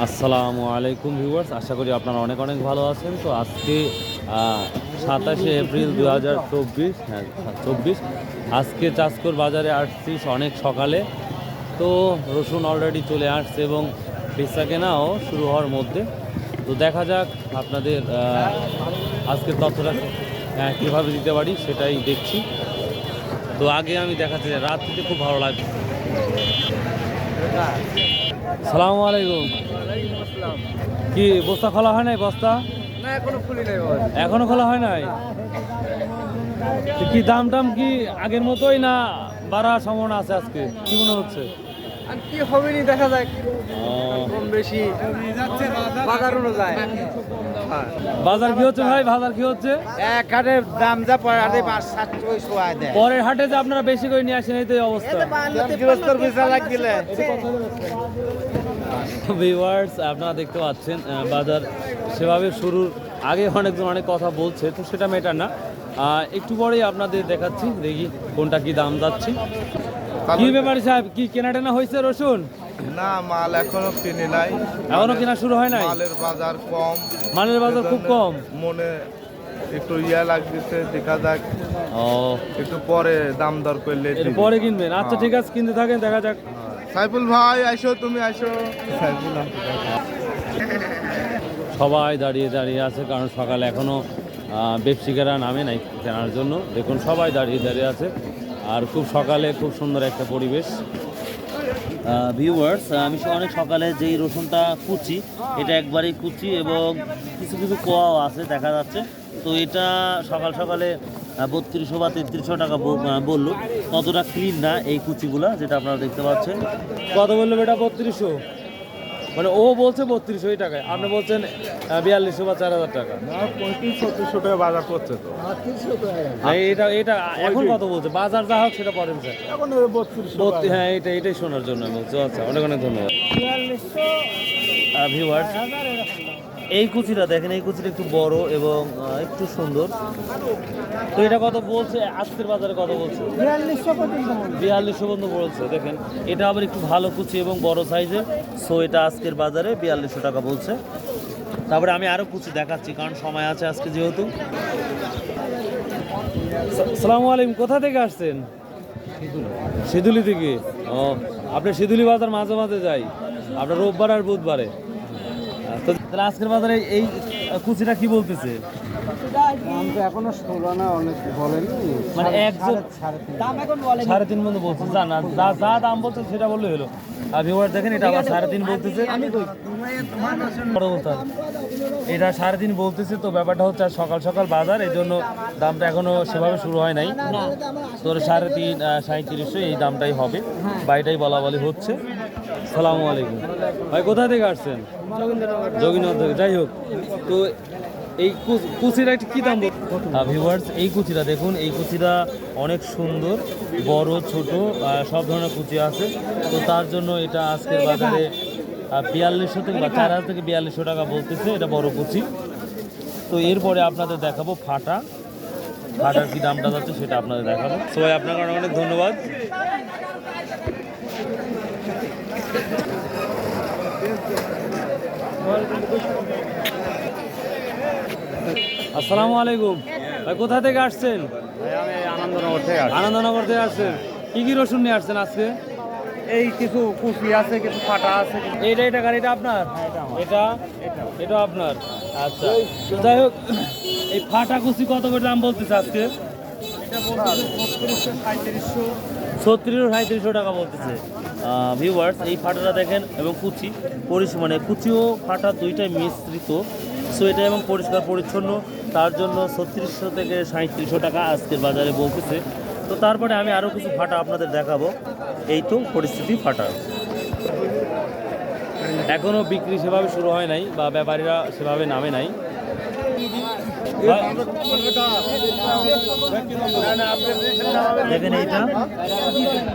আসসালামু আলাইকুম ভিউয়ার্স, আশা করি আপনারা অনেক অনেক ভালো আছেন। তো আজকে 27শে এপ্রিল 2024, হ্যাঁ 24, আজকে চাঁচকর বাজারে আসছি অনেক সকালে। তো রসুন অলরেডি চলে আসছে এবং বেচা কেনাও শুরু হওয়ার মধ্যে। তো দেখা যাক আপনাদের আজকের তথ্যটা কীভাবে দিতে পারি সেটাই দেখছি। তো আগে আমি দেখাচ্ছি, রাত্রিতে খুব ভালো লাগছে। সালামু আলাইকুম। কি বস্তা খোলা হয় নাই? বস্তা না এখনো খুলি নাই। এখনো খোলা হয় নাই? কি দাম টাম কি আগের মতোই না বাড়ার সম্ভাবনা আছে? আজকে কি মনে হচ্ছে? আর কি হবে নি দেখা যাক, কম বেশি বাজার অনুযায়ী। বাজার কি হচ্ছে ভাই? বাজার কি হচ্ছে? এক হাটের দাম যা পড়ে 5-7 দেয়। পরের হাটে যে আপনারা বেশি করে নিয়ে আসেন, এই তো এই অবস্থা। গৃহস্থর বিচার লাগলে ভিউয়ার্স, আপনারা দেখতে পাচ্ছেন বাজার সেভাবে শুরুর আগে অনেকজন অনেক কথা বলছে, তো সেটা ম্যাটার না। একটু পরেই আপনাদের দেখাচ্ছি, দেখি কোনটা কি দাম যাচ্ছে। কি ব্যাপারে সাহেব, কি কেনা টেনা হয়েছে রসুন? না, মাল এখনো কিনে নাই। এখনো কেনা শুরু হয় নাই? মালের বাজার কম। মালের বাজার খুব কম। মনে একটু লাগতেছে, দেখা যাক ও, একটু পরে দাম দর করলে পরে কিনবেন? আচ্ছা ঠিক আছে, কিনতে থাকেন, দেখা যাক। সাইফুল ভাই আইসো, তুমি আইসো। সাইফুল সবাই দাঁড়িয়ে দাঁড়িয়ে আছে, কারণ সকালে এখনো ব্যবসায়ীরা নামে নাই কেনার জন্য। দেখুন সবাই দাঁড়িয়ে দাঁড়িয়ে আছে, আর খুব সকালে খুব সুন্দর একটা পরিবেশ। ভিউয়ার্স, আমি অনেক সকালে যেই রসুনটা কুচি, এটা একবারেই কুচি এবং কিছু কিছু কোয়াও আছে দেখা যাচ্ছে। তো এটা সকাল সকালে 3200 বা 3300 টাকা বললো। কতটা ক্লিন না এই কুচিগুলা, যেটা আপনারা দেখতে পাচ্ছেন। কত বললো এটা? 3200, মানে ও বলছে 3200 টাকায়, আপনি বলছেন 4200 বা 4000 টাকা। 3500-3600 টাকা বাজার করছে তো। এটা এটা এখন কত বলছে? বাজার যা হোক সেটা পরে স্যার। এখন 3200। হ্যাঁ, এটাই শোনার জন্য আমি বলছি। আচ্ছা, অনেক অনেক ধন্যবাদ। ভিউয়ার্স, এই কুচিটা দেখেন, এই কুচিটা একটু বড় এবং একটু সুন্দর। তো এটা কত বলছে আজকের বাজারে? কত বলছে? 4200 পর্যন্ত বলছে। দেখেন, এটা আবার একটু ভালো কুচি এবং বড় সাইজের। সো এটা আজকের বাজারে 4200 টাকা বলছে। তারপরে আমি আরও কুচি দেখাচ্ছি, কারণ সময় আছে আজকে যেহেতু। সালামু আলাইকুম, কোথা থেকে আসছেন? সিধুলি থেকে। ও, আপনি সিধুলি বাজার মাঝে মাঝে যাই, আপনার রোববার আর বুধবারে। তো তাহলে আজকের বাজারে এই কুচিটা কি বলতেছে? দাম তো এখনো ষোলো না, অনেক বলেনি, মানে একজন 3.5 মতো বলছে। যা দাম বলছে সেটা বললে হলো। আর ভিউয়ার দেখেন, এটা আবার 3.5 বলতেছে। এটা 3.5 বলতেছে। তো ব্যাপারটা হচ্ছে আর সকাল সকাল বাজার, এই জন্য দামটা এখনো সেভাবে শুরু হয় নাই। তো 3.5, 3700 এই দামটাই হবে, বাইটাই বলা বলি হচ্ছে। সালামু আলাইকুম ভাই, কোথা থেকে আসছেন? যোগীনগর থেকে। যাই হোক, তো এই কুচিটা কি দাম? ভিউয়ার্স, এই কুচিটা দেখুন, এই কুচিটা অনেক সুন্দর, বড় ছোট সব ধরনের কুচি আছে। তো তার জন্য এটা আজকের বাজারে 4200 থেকে বা 4000 থেকে 4200 টাকা বলতেছে, এটা বড় কুচি। তো এরপরে আপনাদের দেখাবো ফাটার কি দামটা যাচ্ছে সেটা আপনাদের দেখাবো। সবাই আপনাকে অনেক অনেক ধন্যবাদ। আসসালামু আলাইকুম ভাই, কোথা থেকে আসছেন? আমি আনন্দনগর থেকে আসছি। আনন্দনগর থেকে আসছেন। কি কি রসুন নিয়ে আসছেন আজকে? এই কিছু কুচি আছে, কিছু ফাটা আছে। এটা গাড়িটা আপনার? এটা আপনার? আচ্ছা, তো যাই হোক, এই ফাটা কুচি কত করে দাম বলতেছে আজকে? 3600 টাকা বলতেছে। ভিউয়ার্স, এই ফাটাটা দেখেন এবং কুচি মানে কুচি ও ফাটা দুইটাই মিশ্রিত। সো এটা এবং পরিষ্কার পরিচ্ছন্ন, তার জন্য 3600 থেকে 3700 টাকা আজকের বাজারে বলতেছে। তো তারপরে আমি আরও কিছু ফাটা আপনাদের দেখাবো। এই তো পরিস্থিতি ফাটা, এখনও বিক্রি সেভাবে শুরু হয় নাই বা ব্যাপারীরা সেভাবে নামে নাই। দেখেন এইটা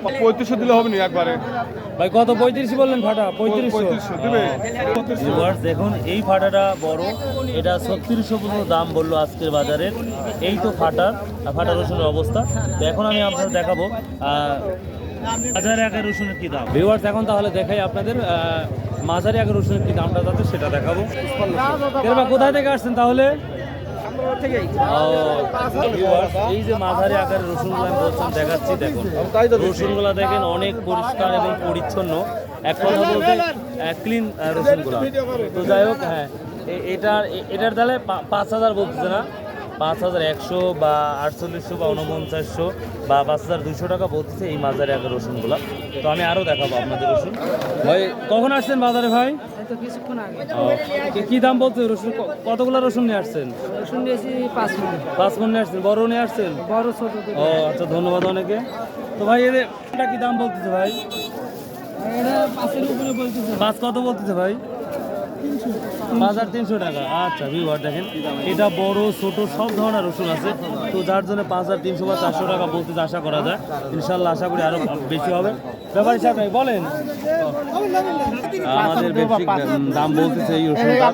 3500 দিলে হবে না একবারে? ভাই কত? 35 বললেন ফাটা? 3500 দিবে। দেখুন, এই ফাটাটা বড়, এটা 3600 পর্যন্ত দাম বললো আজকের বাজারের। এই তো ফাটা রসুনের অবস্থা। তো এখন আমি আপনাদের দেখাবো বাজারে একা রসুনের কি দাম। ভিউয়ার্স, এখন তাহলে দেখাই আপনাদের মাঝারি আগে রসুনের কি দামটা যাচ্ছে সেটা দেখাবো। এবার কোথায় থেকে আসছেন তাহলে? ও, viewers, এই যে মাঝারি আকারের রসুনগুলো আমি বলছিলাম দেখাচ্ছি, দেখুন রসুনগুলো দেখেন অনেক পরিষ্কার এবং পরিচ্ছন্ন, এক কথা বলতে ক্লিন রসুনগুলো। তো যাই হোক, হ্যাঁ এটার তাহলে 5,000 বলতেছে না, 5,100 বা 4800 বা 4900 বা 5,200 টাকা বলতেছে এই মাঝারি আকার রসুনগুলো। তো আমি আরও দেখাবো আপনাদের রসুন। ভাই কখন আসছেন বাজারে ভাই? কিছুক্ষণ আগে কি দাম বলছে রসুন? কতগুলো রসুন নিয়ে আসছেন? রসুন দিয়েছি 5 মণ। 5 মণ নিয়ে আসছেন, বড় নিয়ে আসছেন? বড় ছোট ও আচ্ছা, ধন্যবাদ অনেকে। তো ভাই এটা কি দাম বলতেছে ভাই? এটা 5-এর উপরে বলতেছে। 5 কত বলতেছে ভাই? 5,300 টাকা। আচ্ছা ভিউয়ার দেখেন, এটা বড় ছোট সব ধরনের রসুন আছে। তো যার জন্য 5,300 বা 400 টাকা বলতে আশা করা যায়। ইনশাল্লাহ আশা করি আরো বেশি হবে। ব্যাপারী সাহেব ভাই বলেন, আমাদের ব্যবসায়িক দাম বলতেছে এই রসুনটা।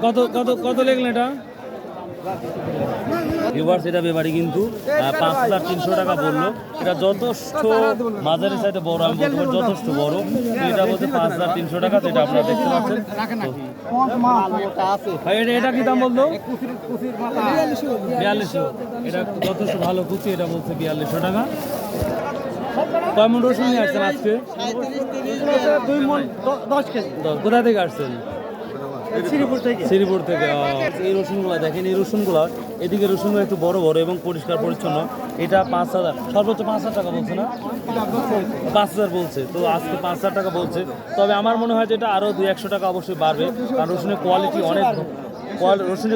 কত কত কত লিখলেন এটা? ভিউয়ার্স এটা ব্যাপারী কিন্তু 5,300 টাকা বললো। এটা যথেষ্ট মাঝারি সাইডে বড়, আমি বলতে পারি যথেষ্ট বড়। এটা বলতে 5,300 টাকা, যেটা আপনারা দেখতে পাচ্ছেন। ভাই এটা কি দাম বলতো? 4200। এটা যথেষ্ট ভালো কুচি, এটা বলছে 4200 টাকা। কয় মণ রসুন নিয়ে আসছেন আজকে? 2 মণ 10 কেজি। কোথা থেকে আসছেন? শ্রীপুর থেকে। শ্রীপুর থেকে। এই রসুনগুলো দেখেন, এই রসুনগুলো এদিকে রসুনগুলো একটু বড় বড় এবং পরিষ্কার পরিচ্ছন্ন। এটা 5,000, সর্বোচ্চ 5,000 টাকা বলছে না? 5,000 বলছে। তো আজকে 5,000 টাকা বলছে। তবে আমার মনে হয় যে এটা আরও 200-100 টাকা অবশ্যই বাড়বে, কারণ রসুনের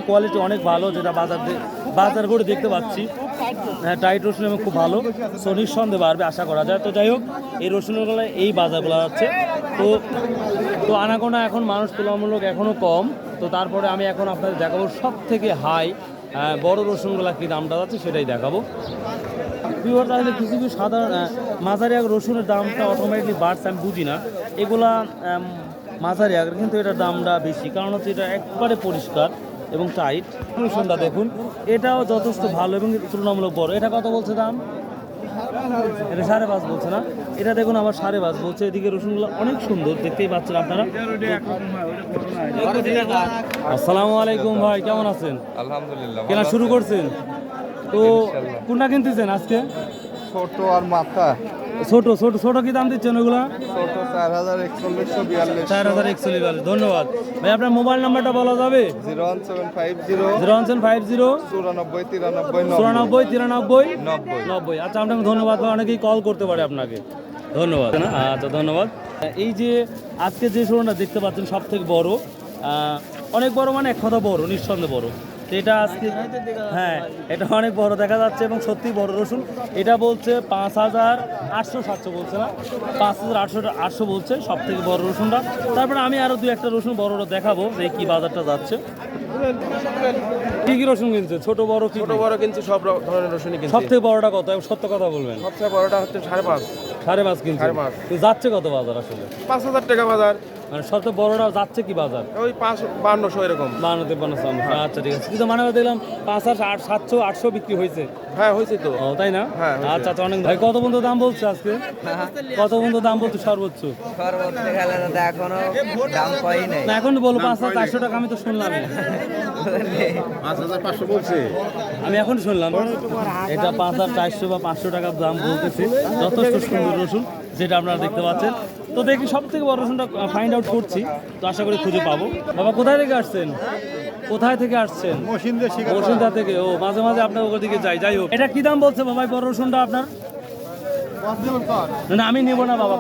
কোয়ালিটি অনেক ভালো, যেটা বাজার করে দেখতে পাচ্ছি। হ্যাঁ, টাইট রসুন এবং খুব ভালো। সো নিঃসন্দেহে বাড়বে আশা করা যায়। তো যাই হোক, এই রসুনগুলো এই বাজারগুলো আছে। তো আনাগোনা এখন মানুষ তুলনামূলক এখনও কম। তো তারপরে আমি এখন আপনাদের দেখাবো সব থেকে হাই বড় রসুনগুলো কী দামটা আছে সেটাই দেখাবো। ভিউয়ার তাহলে কিছু কিছু সাধারণ মাঝারি আগ রসুনের দামটা অটোমেটিকলি বাড়ছে, আমি বুঝি না। এগুলা মাঝারি আগ, কিন্তু এটার দামটা বেশি, কারণ হচ্ছে এটা একবারে পরিষ্কার এবং টাইট। রসুনটা দেখুন, এটাও যথেষ্ট ভালো এবং তুলনামূলক বড়। এটা কত বলছে দাম? এটা 5.5 বলছে না? এটা দেখুন আবার 5.5 বলছে। এদিকে রসুনগুলো অনেক সুন্দর, দেখতেই পাচ্ছেন আপনারা। আসসালামু আলাইকুম ভাই, কেমন আছেন? আলহামদুলিল্লাহ। কেনা শুরু করছেন? তো কোনটা কিনতেছেন আজকে? ছোট আর মাথা। ছোট ছোট ছোট কি দাম দিচ্ছেন ওগুলা? ছোট 4,142। 4,142। ধন্যবাদ ভাই। আপনার মোবাইল নাম্বারটা বলা যাবে? 01750 01750 94 93 94 আচ্ছা, আপনাকে ধন্যবাদ ভাই। অনেকেই কল করতে পারে আপনাকে, ধন্যবাদ। আচ্ছা ধন্যবাদ। এই যে আজকে যে শোরুমটা দেখতে পাচ্ছেন সব থেকে বড়, অনেক বড় মানে এক কথা বড়, নিঃসন্দেহে বড়। তো এটা আজকে, হ্যাঁ এটা অনেক বড় দেখা যাচ্ছে এবং সত্যি বড় রসুন। এটা বলছে 5,800-700 বলছে না, 5,800 বলছে সব থেকে বড় রসুনটা। তারপরে আমি আরও 2-1টা রসুন বড় দেখাবো যে কি বাজারটা যাচ্ছে। কি কি রসুন কিনছে? ছোট বড় কি? ছোট বড় কিনছি, সব ধরনের রসুনই কিনছি। সব থেকে বড়টা কত? সত্য কথা বলবেন। সবচেয়ে বড়টা হচ্ছে 5.5। 5.5 কিনছে। 5.5। তো যাচ্ছে কত বাজার আসলে? 5,000 টাকা বাজার। মানে সবচেয়ে বড়টা যাচ্ছে কি বাজার? ওই 5,500 এরকম। 52-53। আচ্ছা ঠিক আছে। কিন্তু মানে দেখলাম 5,700-800 বিক্রি হয়েছে। হ্যাঁ হয়েছে তো। ও তাই না? হ্যাঁ, হয়েছে। আচ্ছা আচ্ছা, অনেক। ভাই কত বন্ধু দাম বলছে আজকে? কত বন্ধু দাম বলছে সর্বোচ্চ? এখনো দাম পাই নাই। না এখন বলো 5,400 টাকা, আমি তো শুনলাম। 5,500 বলছে। আমি এখন শুনলাম এটা 5,400 বা 500 টাকা দাম বলতেছে। যথেষ্ট সুন্দর রসুন, যেটা আপনারা দেখতে পাচ্ছেন। তো দেখি সব থেকে বড় রসুনটা ফাইন্ড আউট করছি, তো আশা করি খুঁজে পাবো। বাবা কোথায় থেকে আসছেন? কোথায় থেকে আসছেন? মসিন্দা থেকে। ও মাঝে মাঝে আপনার ওদিকে যাই হোক। এটা কি দাম বলছে বাবা বড় রসুনটা আপনার? না আমি নেবো না বাবা।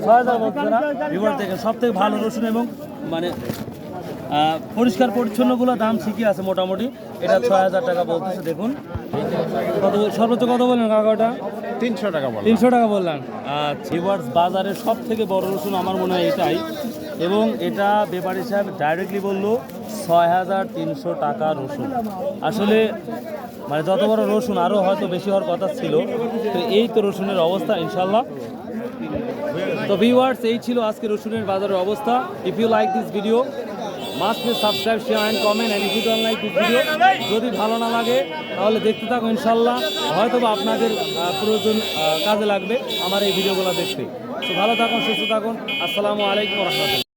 6,000 বলছে না? বিবর থেকে সব থেকে ভালো রসুন এবং মানে পরিষ্কার পরিচ্ছন্নগুলো দাম ঠিকই আছে মোটামুটি। এটা 6,000 টাকা বলতেছে। দেখুন কত সর্বোচ্চ কত বললেন কাকাটা? 300 টাকা বল। 300 টাকা বললেন। আচ্ছা, ভিউয়ার্স বাজারের সব থেকে বড় রসুন আমার মনে হয় এটাই, এবং এটা ব্যাপারী সাহেব ডাইরেক্টলি বললো 6,300 টাকা রসুন। আসলে মানে যত বড় রসুন আরও হয়তো বেশি হওয়ার কথা ছিল। তো এই তো রসুনের অবস্থা। ইনশাল্লাহ তো ভিউয়ার্স, এই ছিল আজকে রসুনের বাজারের অবস্থা। If you like this video must be subscribe, share and comment, and if you don't like this video, যদি ভালো না লাগে তাহলে দেখতে থাকো, ইনশাল্লাহ হয়তো বা আপনাদের প্রয়োজন কাজে লাগবে আমার এই ভিডিওগুলো দেখতে। তো ভালো থাকুন, সুস্থ থাকুন, আসসালামু আলাইকুম রহমতুল্লাহ।